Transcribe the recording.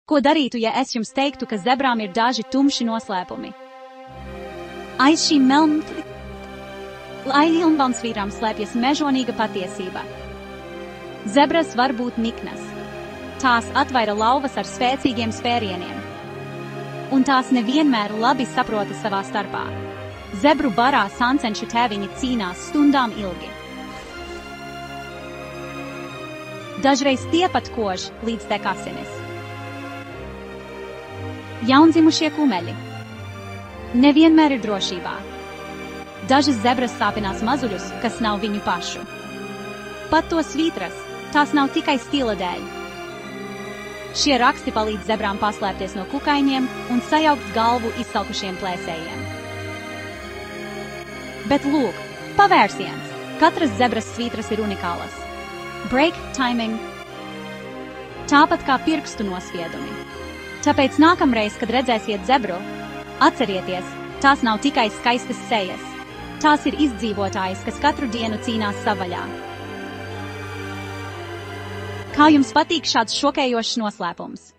Ko darītu, ja es jums teiktu, ka zebrām ir daži tumši noslēpumi? Aiz šīm melnbalnsvīrām slēpjas mežonīga patiesība. Zebras var būt niknas. Tās atvaira lauvas ar spēcīgiem spērieniem. Un tās nevienmēr labi saprota savā starpā. Zebru barā sancenšu tēviņi cīnās stundām ilgi. Dažreiz tie pat kož, līdz tek asinis. Jaundzimušie kumeļi nevienmēr ir drošībā. Dažas zebras sāpinās mazuļus, kas nav viņu pašu. Pat to svītras, tās nav tikai stila dēļ. Šie raksti palīdz zebrām paslēpties no kukaiņiem un sajaukt galvu izsalkušiem plēsējiem. Bet lūk, pavērsiens! Katras zebras svītras ir unikālas. Break timing. Tāpat kā pirkstu nospiedumi. Tāpēc nākamreiz, kad redzēsiet zebru, atcerieties, tās nav tikai skaistas sejas. Tās ir izdzīvotājas, kas katru dienu cīnās savaļā. Kā jums patīk šāds šokējošs noslēpums?